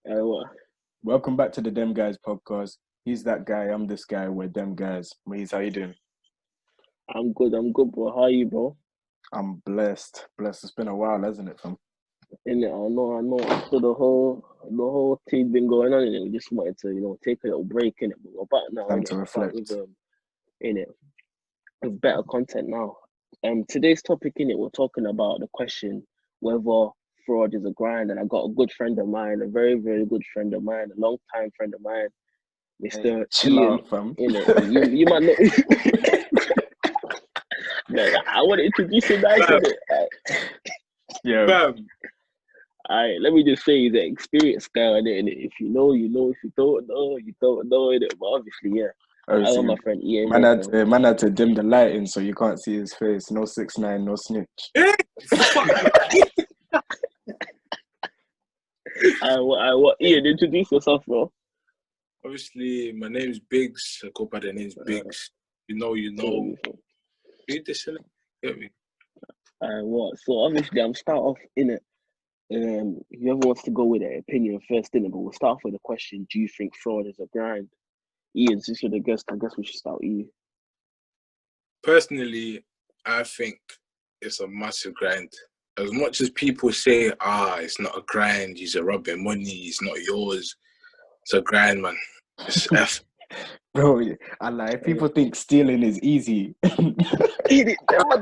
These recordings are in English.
What? Welcome back to the Dem Guys podcast. He's that guy, I'm this guy, we're Dem Guys. Maze, how you doing? I'm good, bro. How are you, bro? I'm blessed. It's been a while, hasn't it, fam? I know. After the whole thing been going on, we just wanted to, take a little break in it. But we're back now, Time innit? to Back with reflect. in it with better content now. Today's topic in it, we're talking about the question whether fraud is a grind. And I got a good friend of mine, a very, very good friend of mine, a long time friend of mine, Hey, Mr. chill Ian. out, fam. In it, you might know. Man, I want to introduce him nice, innit? Yeah. Fam, Alright, let me just say he's an experienced guy in it. If you know, you know. If you don't know, you don't know it. But obviously, yeah. I got my friend Ian. Man had to dim the lighting so you can't see his face. No 6ix9ine, no snitch. What Ian, introduce yourself, bro. obviously, my name's biggz. I go by the name's biggz. You know. Read this, innit? Get me? What? So obviously, I'm start off in it. Whoever wants to go with their opinion first, in it. But we'll start off with the question: do you think fraud is a grind? Ian, since you're the guest, I guess we should start with you. Personally, I think it's a massive grind. As much as people say, it's not a grind, you're robbing money, it's not yours. It's a grind, man. It's F. Bro, I lie. People think stealing is easy. I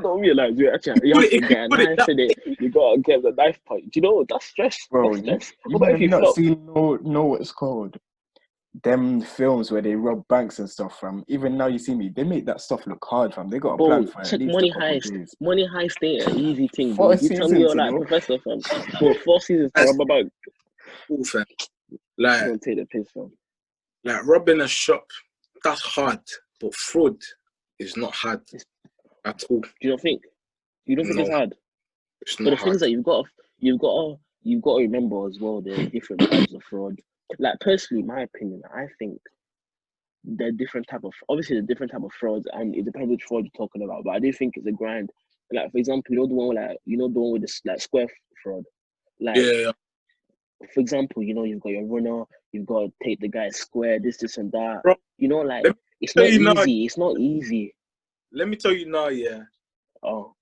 don't realize you actually have to get a knife in it. You gotta get the knife point. Do you know that's stress? Bro, That's stress. you What about have if you not flop? seen know what it's called? Them films where they rob banks and stuff, fam. Even now you see me, they make that stuff look hard, fam. They got a plan Bro, for at check least a money couple of heist. days. Money heist ain't an easy thing, bro. 4 You tell me seasons, you're like you know? professor, fam. Bro, 4 seasons to rob a bank. Cool, fam. Like, Don't take the piss, fam. like robbing a shop, that's hard. But fraud is not hard at all. Do you not think? You don't think it's No, hard? it's But not the hard. things that you've got to remember as well. There are different types of fraud. Like personally, my opinion, I think there are different type of frauds, and it depends which fraud you're talking about. But I do think it's a grind. Like for example, the one with this like square fraud. Like Yeah. for example, you've got your runner, you've got to take the guy square, this and that. Bro, Like let me it's tell not you now- easy. It's not easy. Let me tell you now, yeah. Oh,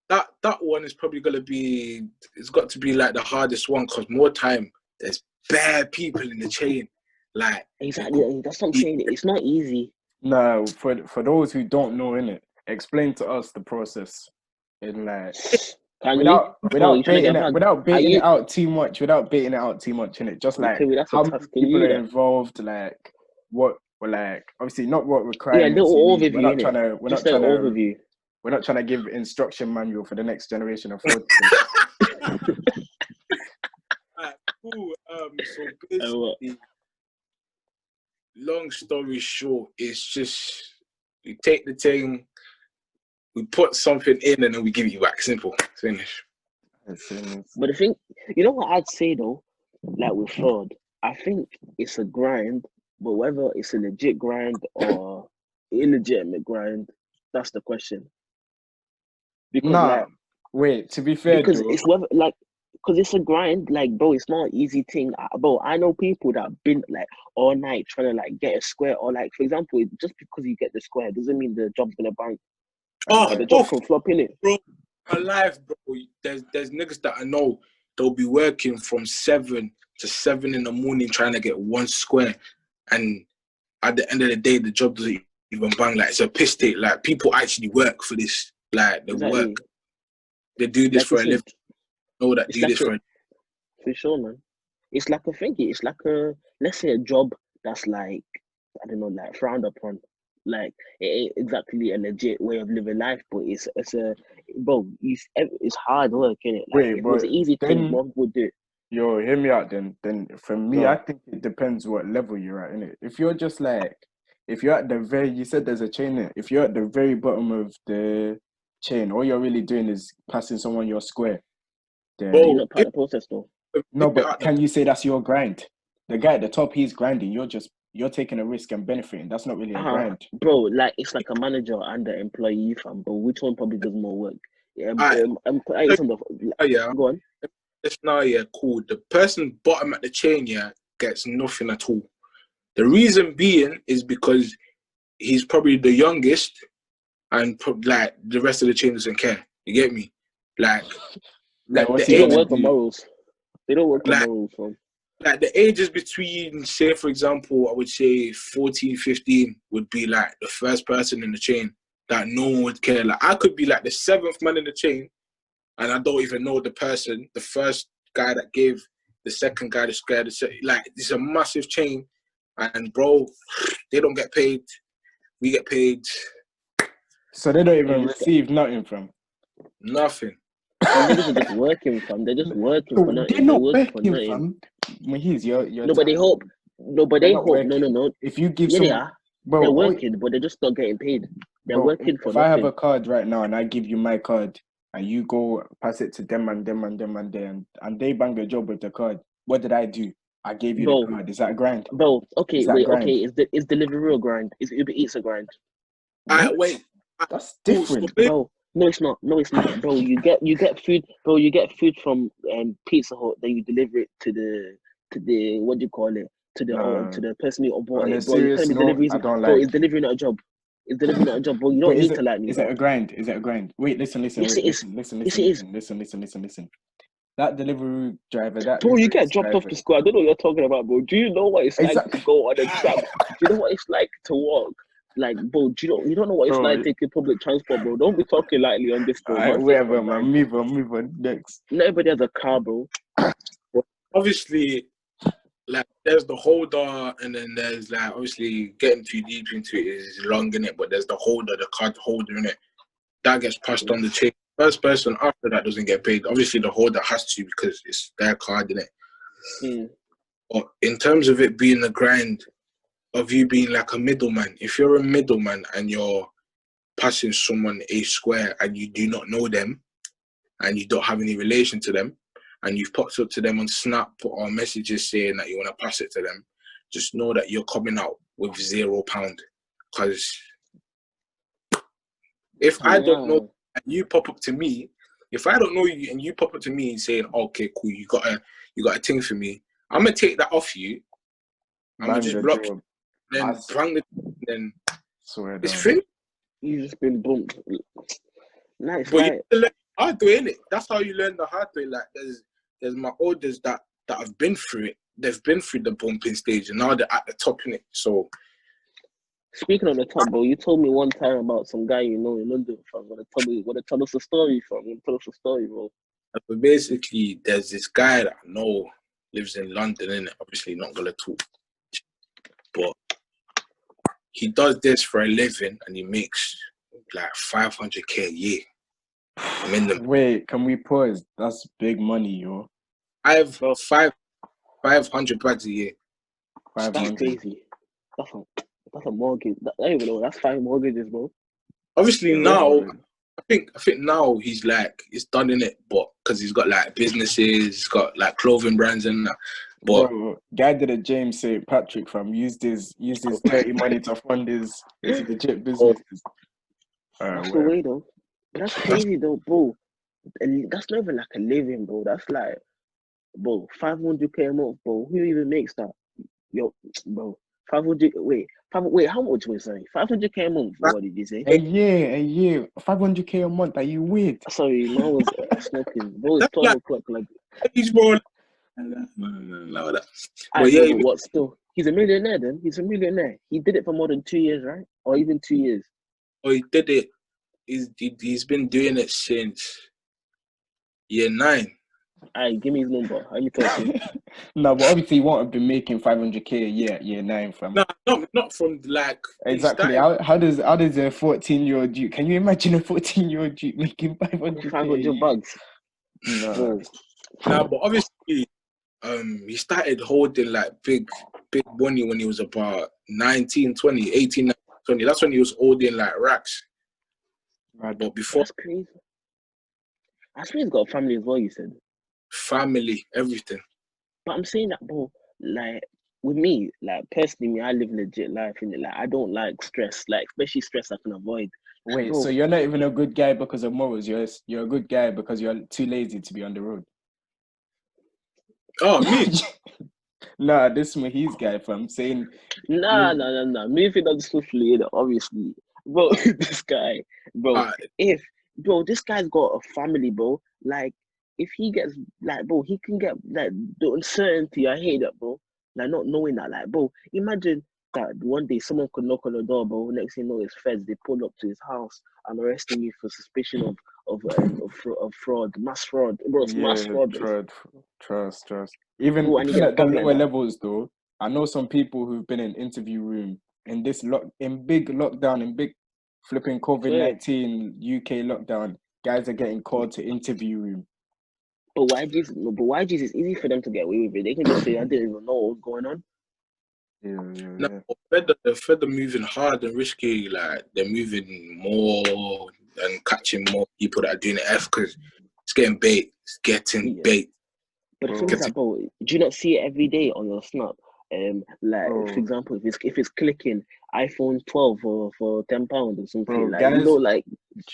That one is probably gonna be. It's got to be like the hardest one because more time. There's bare people in the chain. Like exactly. That's what I'm saying. It's not easy. No, for those who don't know, innit, explain to us the process in like Can without you? Bro, you trying to get a baiting it out too much, innit? Just like Tell me that's a how many task. Can you people do are that? involved, like what obviously not what Yeah, a requirements little you need. overview, innit? Just an overview. We're not trying to give instruction manual for the next generation of fraud. cool. So basically, long story short, it's just we take the thing, we put something in, and then we give it back. Simple. Finish. But the thing, you know what I'd say though, like with fraud, I think it's a grind, but whether it's a legit grind or illegitimate grind, that's the question. Because wait. To be fair, because though, it's whether because it's a grind, like bro, it's not an easy thing. Bro, I know people that have been like all night trying to like get a square, or like for example, just because you get the square doesn't mean the job's gonna bank. The job can flop in it. Bro, alive, bro. There's niggas that I know. They'll be working from 7 to 7 in the morning trying to get one square, and at the end of the day, the job doesn't even bang. Like it's a piss take. Like people actually work for this. Like they work. They do this for a living. Know that do this for sure, man. It's like a thingy. It's like let's say a job that's like I don't know, like frowned upon. Like it ain't exactly a legit way of living life, but it's hard work, innit? Like if it was an easy thing, one would do it. Yo, hear me out then. Then for me, I think it depends what level you're at, innit? If you're just like, if you're at you said there's a chain there. If you're at the very bottom of the chain, all you're really doing is passing someone your square. Then you're not part of the process though. No, but can you say that's your grind? The guy at the top, he's grinding. You're taking a risk and benefiting. That's not really a grind. Bro, like it's like a manager and an employee, fam. But which one probably does more work? Go on. It's now, cool. The person bottom at the chain, gets nothing at all. The reason being is because he's probably the youngest, and like the rest of the chain doesn't care. You get me? Like what's the he They don't gonna work on do? morals. They don't work on Like- morals, fam. Like the ages between, say, for example, I would say 14, 15 would be like the first person in the chain that no one would care. Like I could be like the 7th man in the chain, and I don't even know the person. The first guy that gave the second guy the square, like it's a massive chain, and bro, they don't get paid. We get paid So they don't even You just- receive nothing from. nothing. Some niggas are just working, fam. They're just working for No, nothing. they're not They're working for working, nothing. fam. Mahis, you're No, but they tired. hope. No, but They're they not hope. No, working. no, no. If you give Yeah, they someone, are. bro, They're all- working, but they're just not getting paid. They're bro, working for if I have nothing. a card right now and I give you my card and you go pass it to them and them and them and them and they bang a job with the card, what did I do? I gave you Bro. the card. Is that a grind? Bro, okay, Is that wait, grind? okay. Is Deliveroo a grind? Is Uber Eats a grind? What? Wait. That's So different. Bro, no, it's not. No, it's not. Bro, you get food. Bro, you get food from Pizza Hut. Then you deliver it to the what do you call it? To the person who bought On a it. Bro, you're serious telling me note, delivery I is don't bro. like. Is delivery not a job? Is delivery not a job, bro? You don't But need to like me. is Bro. it a grind? Is it a grind? Wait, listen. Yes, Wait, it is. listen. Yes, it is. Listen. That delivery driver, that Bro, you Uber get Eats dropped off driver. to school. I don't know what you're talking about, bro. Do you know what it's like Exactly. to go on a tram? Do you know what it's like to walk? Like, bro, you don't know what it's Bro, like taking public transport, bro. Don't be talking lightly on this, bro. Alright, Man, whatever, man. Move on. Next. not everybody has a car, bro. Obviously, like there's the holder, and then there's like obviously getting too deep into it is long in it, but there's the holder, the card holder in it. That gets passed on the chain. First person after that doesn't get paid. Obviously, the holder has to because it's their card in it. Mm. But in terms of it being a grind, of you being like a middleman, if you're a middleman and you're passing someone a square and you do not know them and you don't have any relation to them and you've popped up to them on Snap or messages saying that you want to pass it to them, just know that you're coming out with £0. Because if I don't know and you pop up to me, if I don't know you and you pop up to me and saying, okay, cool, you got a thing for me, I'm gonna take that off you. I'm gonna just block you, then bang the then Swear it's down. free. You just been bumped. Nice, But right? you learn the hard way, innit? That's how you learn the hard way. Like there's my elders that have been through it. They've been through the bumping stage and now they're at the top in it. So Speaking of the top, bro, you told me one time about some guy you know in London. From want to tell us a story from? You tell us a story, bro. but basically, there's this guy that I know lives in London, innit? Obviously, not gonna talk, but he does this for a living and he makes like 500k a year minimum. Wait, can we pause? That's big money, yo. I have 500 bags a year. That's 500. crazy. That's a mortgage. I don't even know. That's 5 mortgages, bro. Obviously Yeah, now, bro. I think now he's done in it, but because he's got like businesses, he's got like clothing brands and that. But Bro, guy did a James St. Patrick from used his dirty money to fund his legit businesses. That's the way, though. But that's crazy, though, bro. And that's not even like a living, bro. That's like, bro, 500k a month, bro. Who even makes that? Yo, bro, 500. Wait, how much was it? 500k a month. What did you say? A year, 500k a month. Are you weird? Sorry, man was smoking. Bro, it's 12 o'clock. Like, he's more. But yeah, but what still? He's a millionaire then. He's a millionaire. He did it for more than 2 years, right? Or even 2 years. he did it. He's been doing it since year 9. Alright, give me his number. How you talking? No, but obviously he won't have been making 500k a year 9 from. No, not from like Exactly. How does a 14-year-old Duke? Can you imagine a 14-year-old Duke making 500k? 500 bucks. No. Bro. But obviously, he started holding like big money when he was about 19, 20, 18, 20. That's when he was holding like racks. Right. But before, That's crazy. I swear he's got a family as well, you said. family, everything. But I'm saying that, bro, like, with me, like, personally, me, I live legit life, innit? Like, I don't like stress. Like, especially stress I can avoid. Wait, Bro. so you're not even a good guy because of morals. You're a good guy because you're too lazy to be on the road. Oh, me? Nah, this Mahis guy, fam, saying Nah. Moving on swiftly, you know, obviously, bro. This guy, bro. Uh, If bro, this guy's got a family, bro. Like, if he gets like, bro, he can get like the uncertainty. I hate that, bro. Like not knowing that, like, bro. Imagine that one day someone could knock on the door, bro. Next thing you know, it's feds. They pull up to his house and arresting you for suspicion of fraud, mass fraud, bro. It's mass yeah, fraud, bro. trust. Even Bro, and you even get at the bugged like lower that. levels, though, I know some people who've been in interview room in this in big lockdown, in big flipping Yeah. COVID-19 UK lockdown. Guys are getting called to interview room. But YG's, no, but YG's is easy for them to get away with it. They can just say, I didn't even know what was going on. no, Fed are moving hard and risky. Like they're moving more and catching more people that are doing the F because it's getting bait. It's getting bait. But the thing is that, bro, do you not see it every day on your snap? Like for example, if it's clicking iPhone 12 for £10 or something, Bro, like guys, you know, like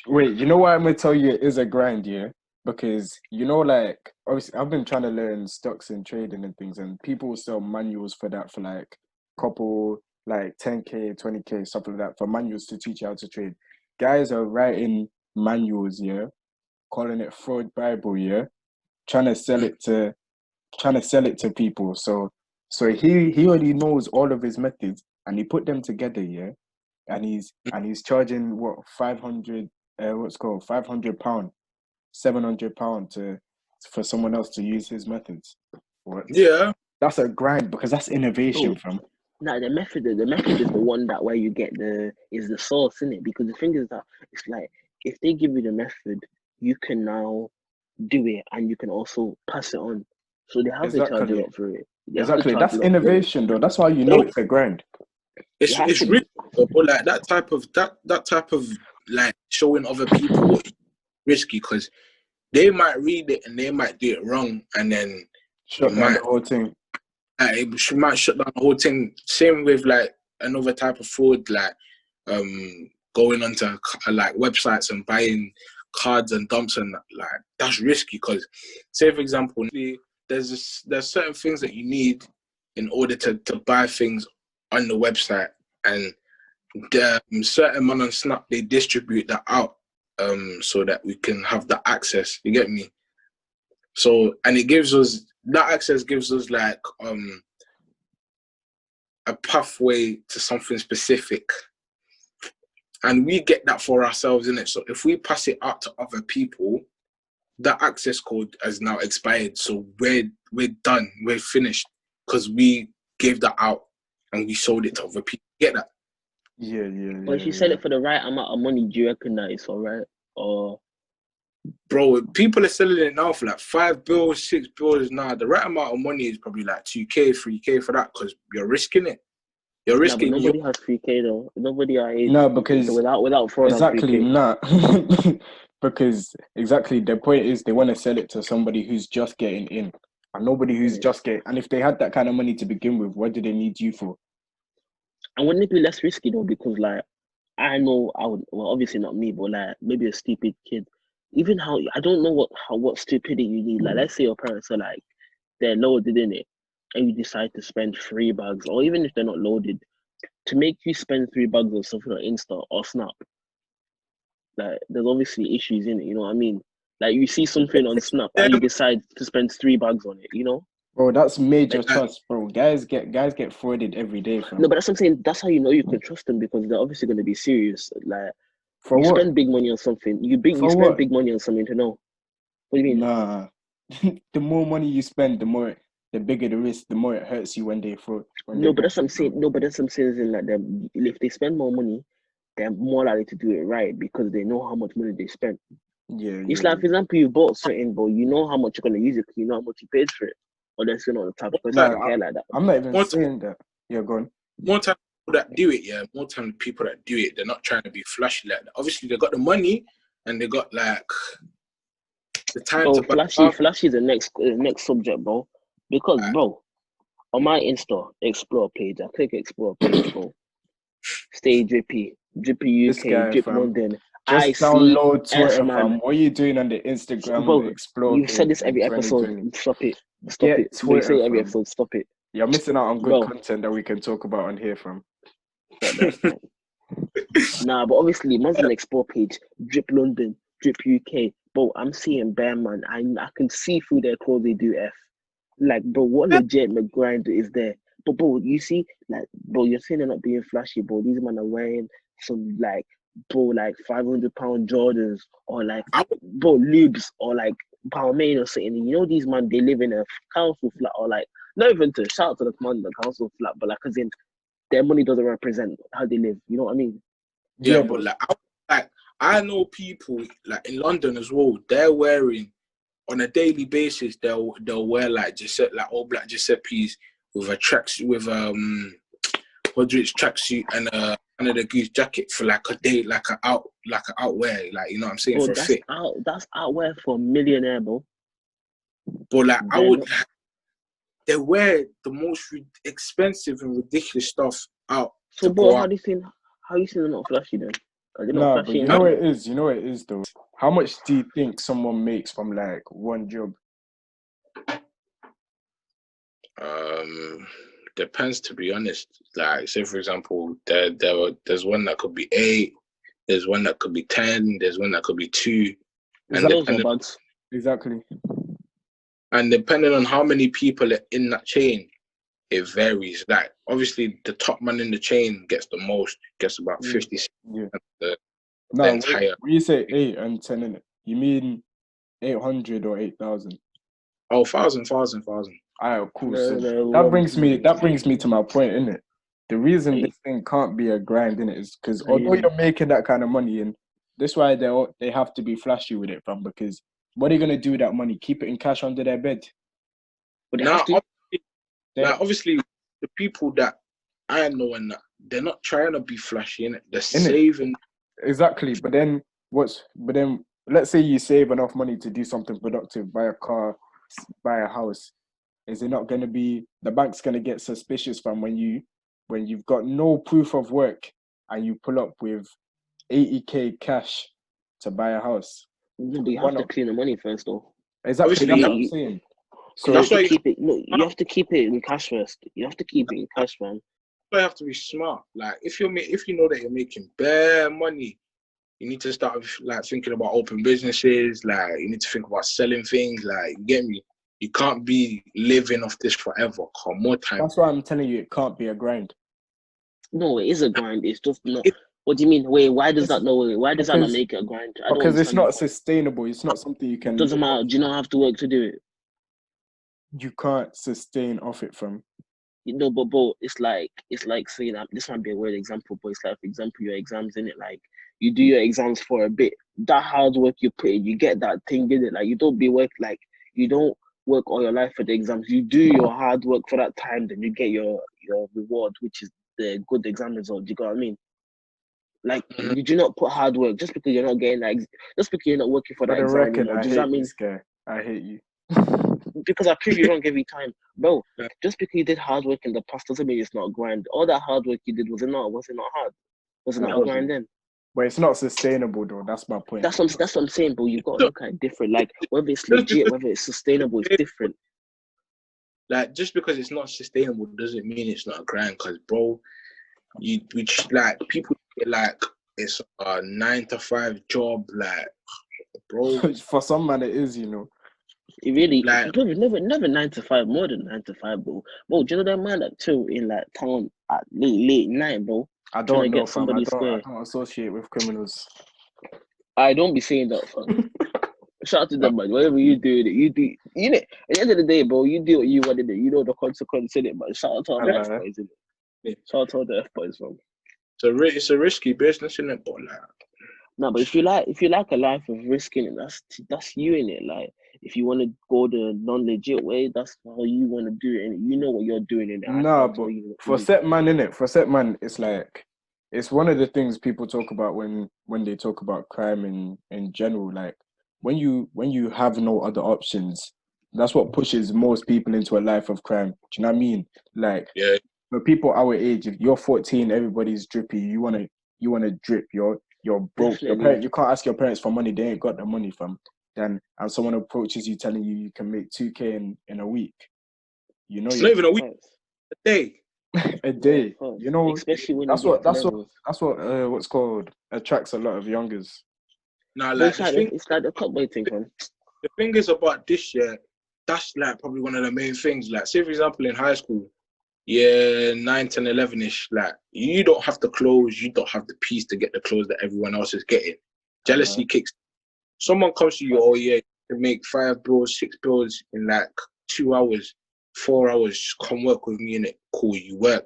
wait, you know what I'm gonna tell you is a grind, yeah? Because you know, like obviously I've been trying to learn stocks and trading and things, and people sell manuals for that for like couple like 10K, 20K, stuff like that for manuals to teach you how to trade. Guys are writing manuals, yeah, calling it fraud Bible, yeah, trying to sell it to people. So he already knows all of his methods and he put them together, yeah, and he's charging what 500 what's called £500, £700 for someone else to use his methods. What? Yeah, That's a grind because that's innovation, from. Now the method is the one that where you get the source in it, because the thing is that it's like if they give you the method, you can now do it and you can also pass it on. So they have to charge a lot for it. Exactly. That's innovation, though. That's why you know it's a grind. It's really like that type of like showing other people risky because they might read it and they might do it wrong and then shut down the whole thing. It might shut down the whole thing. Same with like another type of fraud, like going onto like websites and buying cards and dumps and like that's risky because, say for example, there's certain things that you need in order to buy things on the website, and certain man on Snap they distribute that out so that we can have the access. You get me? So and it gives us that access gives us like a pathway to something specific, and we get that for ourselves, innit? So if we pass it out to other people, that access code has now expired. So we're done. We're finished because we gave that out and we sold it to other people. Get that? Yeah. But if you sell it for the right amount of money, do you reckon that it's all right? Or bro, people are selling it now for like $5 bills, $6 bills. Nah, the right amount of money is probably like 2K, 3K for that because you're risking it. You're risking. No, but nobody has 3K though. Nobody our age. No, because so without fraud, exactly not. Because exactly the point is they want to sell it to somebody who's just getting in, and nobody who's just getting. And if they had that kind of money to begin with, what do they need you for? And wouldn't it be less risky though? Because like I know I would. Well, obviously not me, but like maybe a stupid kid. Even how I don't know what stupidity you need. Like let's say your parents are like they're loaded in it, and you decide to spend $3, or even if they're not loaded, to make you spend $3 on something on Insta or Snap. Like there's obviously issues in it. You know what I mean? Like you see something on Snap and you decide to spend $3 on it. You know? Bro, that's major trust, bro. Guys get frauded every day, fam. No, but that's what I'm saying. That's how you know you can trust them, because they're obviously going to be serious. Like for you what? spend big money on something. You spend big money on something to know. What do you mean? Nah, the more money you spend, the bigger the risk. The more it hurts you when they fraud. No, but that's what I'm saying. No, but that's what I'm saying. Is in like them, if they spend more money, they're more likely to do it right because they know how much money they spent. Yeah. It's like, for example, you bought something, but you know how much you're going to use it because you know how much you paid for it. Or that's not the type of person that care like that. I'm not even saying that. Yeah, go on. More time people that do it, yeah. More time people that do it, they're not trying to be flashy like that. Obviously, they got the money and they got like the time to. Flashy is the next subject, bro. Because, bro, on my Insta Explore page, I click Explore page, bro. Stay drippy UK, Drip London. Just download Twitter, fam. What are you doing on the Instagram? Bro, the Explore you've page said this every episode. Stop it. You say it every episode. Stop it. You're missing out on good Bro. content that we can talk about on here from. Nah, but obviously, man's an explore page, Drip London, Drip UK. Bro, I'm seeing bare man. I can see through their clothes they do F. Like, bro, what legitimate grind is there? But bro, you see, like, bro, you're saying they're not being flashy, bro. These men are wearing some like, bro, like 500-pound Jordans or like, bro, Lubes or like Balmain or something. You know, these man, they live in a council flat or like, not even to shout to the commander, council flat, but like, as in, their money doesn't represent how they live. You know what I mean? Yeah, but like I know people like in London as well. They're wearing on a daily basis. They'll wear like Giuseppe, like all black Giuseppe's with a tracksuit with Hodrick's tracksuit and the Goose jacket for like a day, like an outwear, like you know what I'm saying, Bro, for a fit. That's outwear for a millionaire, bro. But like they wear the most expensive and ridiculous stuff out. So, bro, how you seen they're not flashy then? Are they not But flashy? you know what it is. You know what it is though. How much do you think someone makes from like one job? Depends, to be honest. Like, say for example, there's one that could be 8, there's one that could be 10, there's one that could be 2. Exactly. And depending on how many people are in that chain, it varies. Like, obviously, the top man in the chain gets the most, gets about 50. Yeah. The entire. When you say 8 and 10 in it, you mean 800 or 8,000? Oh, 1,000. Alright, cool. So that brings me to my point, innit? The reason this thing can't be a grind, innit, is because although you're making that kind of money, and that's why they have to be flashy with it, fam. Because what are you gonna do with that money? Keep it in cash under their bed? But obviously, the people that I know and that they're not trying to be flashy, innit? They're saving. Exactly, but then let's say you save enough money to do something productive, buy a car, buy a house. Is it not going to be, the bank's going to get suspicious from when you've got no proof of work and you pull up with 80k cash to buy a house? No, but you have to clean the money first, though. Exactly, that's what I'm saying. So that's why you have to keep it in cash first. You have to keep it in cash, man. You have to be smart. Like, if you know that you're making bare money, you need to start like thinking about open businesses. Like, you need to think about selling things. Like, you get me? You can't be living off this forever. More time. That's why I'm telling you, it can't be a grind. No, it is a grind. It's just not. What do you mean? Wait, why does that not make it a grind? Because it's not sustainable. It's not something you can. It doesn't matter. Do you not have to work to do it? You can't sustain off it from. You know, but it's like saying that this might be a weird example, but it's like, for example, your exams, in it. Like, you do your exams for a bit. That hard work you put in, you get that thing in it. Like, you don't work all your life for the exams. You do your hard work for that time, then you get your reward, which is the good exam result. You got what I mean? Like, you do not put hard work just because you're not getting just because you're not working for that exam anymore. Does that mean? I hate you. Because I prove you wrong every time, bro. Just because you did hard work in the past doesn't mean it's not grind. All that hard work you did, was it not hard? Was it not a grind then? But it's not sustainable, though. That's my point. That's what I'm saying, bro. You've got to look at it different. Like, whether it's legit, whether it's sustainable, it's different. Like, just because it's not sustainable doesn't mean it's not a grind. Because, bro, people like it's a 9-to-5 job. Like, bro, for some man it is, you know. It really, like, never 9-to-5, more than 9-to-5, bro. Bro, do you know that man that chill in like town at late night, bro? I don't know, fam. I don't associate with criminals. I don't be saying that, fam. Shout out to them, man. Whatever you do, you do. You know, at the end of the day, bro, you do what you want to do. You know the consequence in it, but shout out to all the F boys, in it. Shout out to all the F boys, fam. It's a risky business, isn't it? But like, no, but if you like a life of risking it, that's you in it. Like, if you want to go the non-legit way, that's how you want to do it, and you know what you're doing in it. No, but for set man, it's like, it's one of the things people talk about when they talk about crime in general. Like, when you have no other options, that's what pushes most people into a life of crime. Do you know what I mean? Like, for people our age, if you're 14, everybody's drippy. You wanna drip. You're broke. Your parents, you can't ask your parents for money. They ain't got the money, fam. And someone approaches you telling you can make 2K in a week. You know, it's not even a week. day. A day. Yeah, You know, especially when that's you what get to that's what levels. that's what what's called attracts a lot of youngers. Now, But like it's like the top boy thing, man. the thing is about this year, that's like probably one of the main things. Like, say for example, in high school, 9, 10, 11-ish, like you don't have the clothes, you don't have the piece to get the clothes that everyone else is getting. Jealousy kicks. Someone comes to you, oh yeah, you can make 5 bills, 6 bills in like 2 hours, 4 hours. Just come work with me in it. Cool, you work.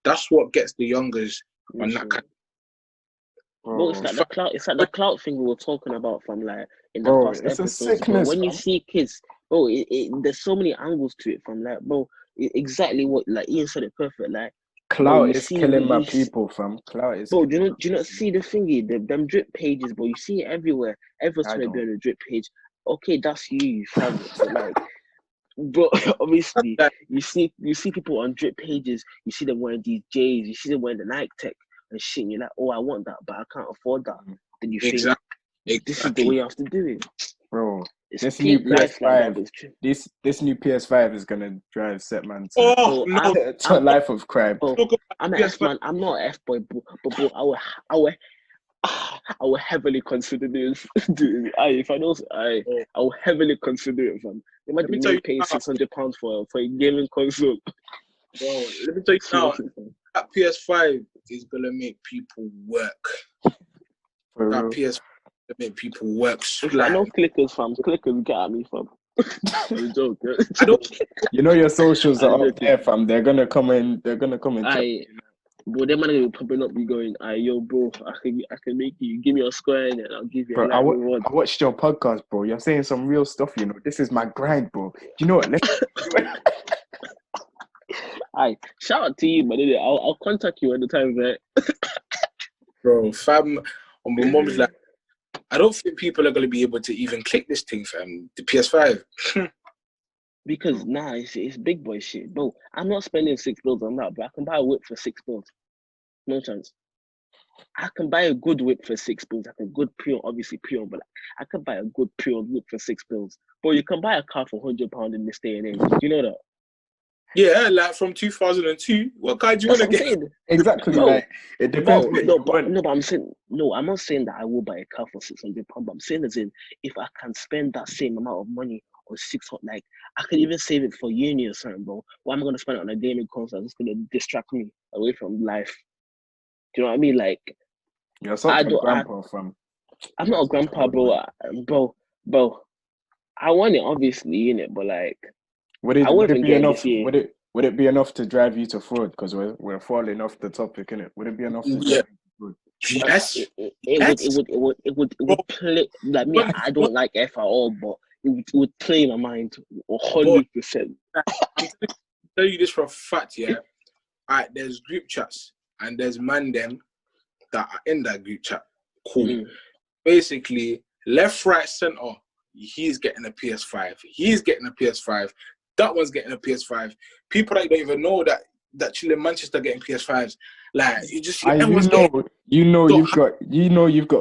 That's what gets the youngers on that kind. Bro, it's like the clout. It's like the clout thing we were talking about from like in the Bro, past it's a episodes. sickness, Bro, when you fam. see kids, bro, there's so many angles to it. From like, bro, exactly what like Ian said it perfect. Like, bro, Clout you is see, killing my you see, people, fam. Clout is bro, killing do you not see the thingy, them drip pages, bro? You see it everywhere. Everyone's I trying to be don't. on a drip page. Okay, that's you have it, but like, bro, obviously, you see people on drip pages. You see them wearing these J's. You see them wearing the Nike Tech and shit. And you're like, oh, I want that, but I can't afford that. Then you think this is the way you have to do it, bro. It's This new life like that, PS5, but it's true. this new PS5 is gonna drive Setman Oh no! to a life of crime. Bro, I'm an F man. I'm not an F boy, but bro, I will heavily consider this. Dude, if I don't, I will heavily consider it, fam. Let me Imagine tell me you paying now, £600 for a gaming console. bro. Let me tell you now, that PS5 is gonna make people work. For That real. PS5 gonna make people work. It's like no clickers, fam. Clickers get at me, fam. I'm a joke. Yeah. I don't. You know your socials are up there, fam. They're gonna come in. They're gonna come and check. Bro, them man will probably not be going. Yo, bro, I can make you give me a square and I'll give you a Bro, reward. I watched your podcast, bro. You're saying some real stuff. You know, this is my grind, bro. You know what? Shout out to you, man. I'll contact you at the time, right? Bro, fam, on my mom's like, I don't think people are gonna be able to even click this thing, fam. The PS5. Because it's big boy shit, bro. I'm not spending £6 on that, but I can buy a whip for £6. No chance. I can buy a good whip for £6. Like a good pre-owned, obviously pre-owned, but like, I can buy a good pre-owned whip for £6. But you can buy a car for £100 in this day and age. Do you know that? Yeah, like from 2002. What car do you want to get? Exactly. Bro, like it depends. But I'm saying no. I'm not saying that I will buy a car for £600. But I'm saying as in if I can spend that same amount of money on 600, like I can even save it for uni or something, bro. Why am I gonna spend it on a gaming console? It's gonna distract me away from life. Do you know what I mean? Like you're such a grandpa, fam. I'm not a grandpa, bro. Bro. I want it, obviously, in it, but like, would it be enough? Would it be enough to drive you to fraud? Because we're falling off the topic, innit? Would it be enough to drive you to fraud? Yes. It would play like me. I don't like F at all, but it would play in my mind 100%. I'm tell you this for a fact, yeah. Alright, there's group chats and there's man them that are in that group chat. Cool. Basically, left, right, center. He's getting a PS5. He's getting a PS5. That one's getting a PS5. People that you don't even know that chill in Manchester getting PS5s. Like you just see everyone's you've got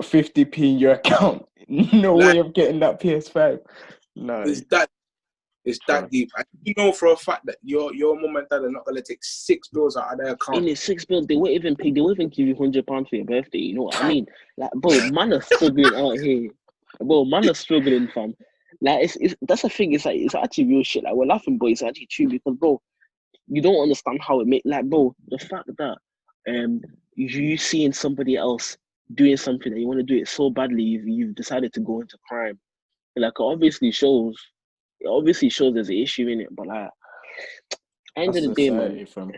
50p in your account. No way of getting that PS5. No. It's that deep. And you know for a fact that your mum and dad are not gonna take £6 out of their account. In his £6, they won't even pay. They won't even give you £100 for your birthday. You know what I mean? Like, bro, man are struggling out here. Bro, man are struggling, fam. Like, that's the thing. It's like it's actually real shit. Like we're laughing, but it's actually true because, bro, you don't understand how it makes. Like, bro, the fact that you seeing somebody else doing something and you want to do it so badly, you've decided to go into crime. Like, it obviously shows there's an issue in it, but like, end of the day, man. Fam.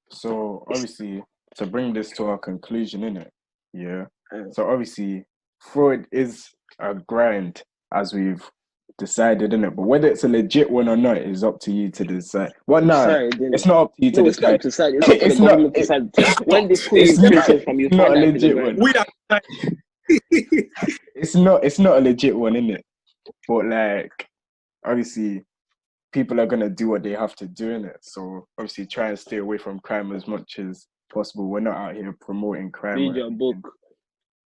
So obviously, to bring this to our conclusion, innit? Yeah. So obviously, fraud is a grind, as we've decided, innit? But whether it's a legit one or not is up to you to decide. Well, no, it's not up to you to decide. It's not up to the government to decide. When they pull you from you, not a legit one. It's not a legit one, innit? But like, obviously, people are gonna do what they have to do in it. So obviously, try and stay away from crime as much as possible. We're not out here promoting crime. Read your book.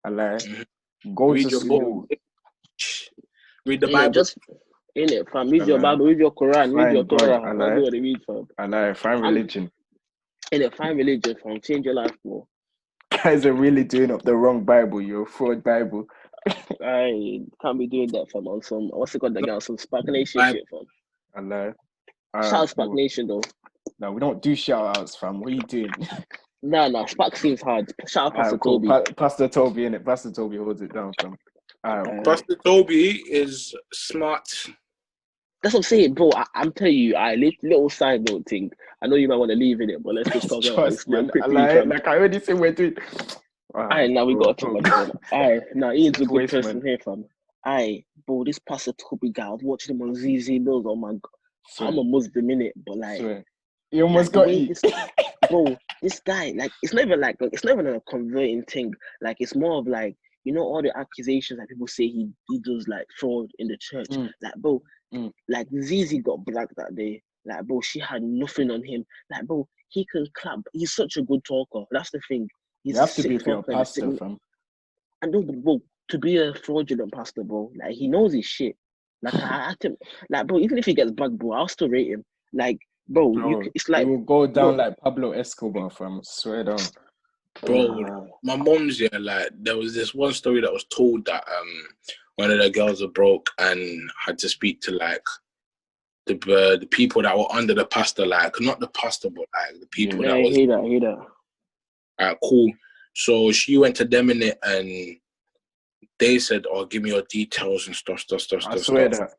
I like go to school. Read the Bible. In it, fam. Read your Bible, read your Quran, read your Fine, Torah. I Don't lie. do what they read, fam. I lie. Find religion. In it, find religion, fam. Change your life, bro. Guys are really doing up the wrong Bible. You're a fraud Bible. I can't be doing that, fam. On some, what's it called again? Some Spark Nation shit, fam. I lie. Shout out Spark Nation, though. No, we don't do shout outs, fam. What are you doing? Nah, Spark seems hard. Shout out Pastor cool. Toby. Pastor Toby, innit? Pastor Toby holds it down, fam. Cool. Pastor Toby is smart. That's what I'm saying, bro. I'm telling you, little side note thing. I know you might want to leave in it, but let's just talk about this man. quickly. Like I already said, we're doing. Alright, now we got to talk about it. Alright, now Ian's a good person man. here, fam. Alright, bro, this Pastor Toby guy, I was watching him on ZZ Mills. Oh my god, I'm a Muslim in it, but like, he almost got you, bro. This guy, like, it's not even a converting thing. Like, it's more of like, you know, all the accusations that people say he does like fraud in the church. Like, bro, like ZZ got black that day. Like, bro, she had nothing on him. Like, bro, he can clap. He's such a good talker. That's the thing. He's you have to be for a pastor, fam. And bro, to be a fraudulent pastor, bro, like he knows his shit. Like I had to, like, bro, even if he gets bugged, bro, I'll still rate him. Like, bro, it's like he will go down like Pablo Escobar, fam. Swear down. Bro, my mom's like there was this one story that was told that one of the girls were broke and had to speak to like the people that were under the pastor, like not the pastor, but like the people that was. I hear that. Alright, cool. So she went to them in it, and they said, "Oh, give me your details and stuff." I swear that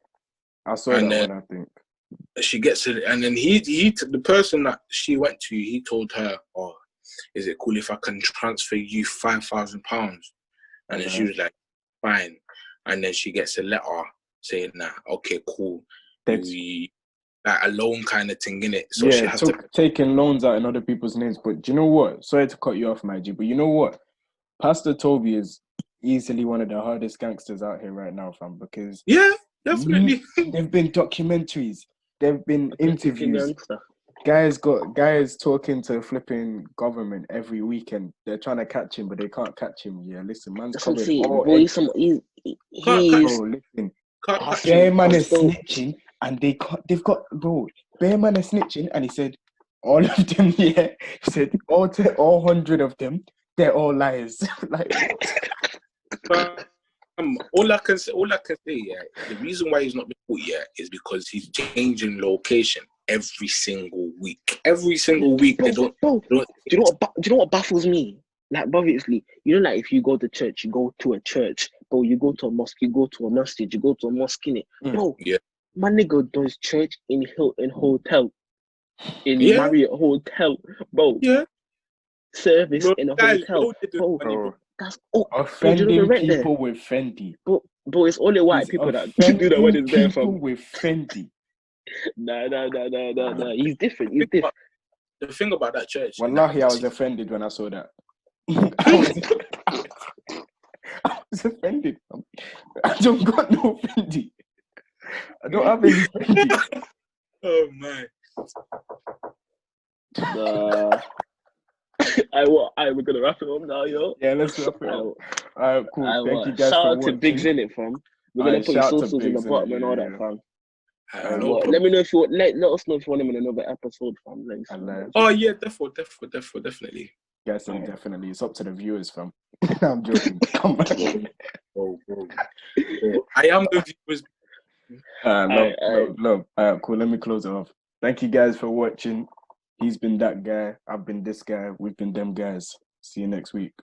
one. I think she gets it, and then the person that she went to, he told her, "Oh, is it cool if I can transfer you £5,000?" And then she was like, "Fine." And then she gets a letter saying that, "Okay, cool." Like a loan kind of thing, innit? So she has taking loans out in other people's names. But do you know what? Sorry to cut you off, my G, but you know what? Pastor Toby is easily one of the hardest gangsters out here right now, fam, because yeah, definitely. There've been documentaries, there've been interviews. Guys talking to flipping government every weekend. They're trying to catch him, but they can't catch him. Yeah, listen, man's coming. Listen. Bear man is snitching, and they've got, bro. Bear man is snitching, and he said all of them. Yeah, he said all 100 of them. They're all liars. Like, all I can say, yeah. The reason why he's not been caught yet is because he's changing location every single week. Every single week, bro, do you know what baffles me? Like, obviously, you know, like if you go to church, you go to a church, bro. You go to a mosque, you go to a masjid, you go to a mosque, innit? Bro, yeah. My nigga does church in Hilton Hotel, in Marriott Hotel, bro. Yeah. Service in a hotel, bro. That's offending people with Fendi. Bro, it's only white people that do that when it's there, fam. People with Fendi. Nah. He's different. The thing about that church. Wallahi, I was offended when I saw that. I was offended. I don't got no Fendi. I don't have any Fendi. Oh man. We're gonna wrap it up now, yo. Yeah, let's wrap it up. Alright, cool. Thank you guys shout for out watching. to biggz in it, fam. We're gonna put your socials in the bottom and all that, fam. Let me know if you want. Let us know if you want him in another episode, fam. Oh yeah, definitely. Yes, definitely. It's up to the viewers, fam. I'm joking. Come back. Bro. I am the viewers. Love. Alright, cool. Let me close it off. Thank you guys for watching. He's been that guy. I've been this guy. We've been them guys. See you next week.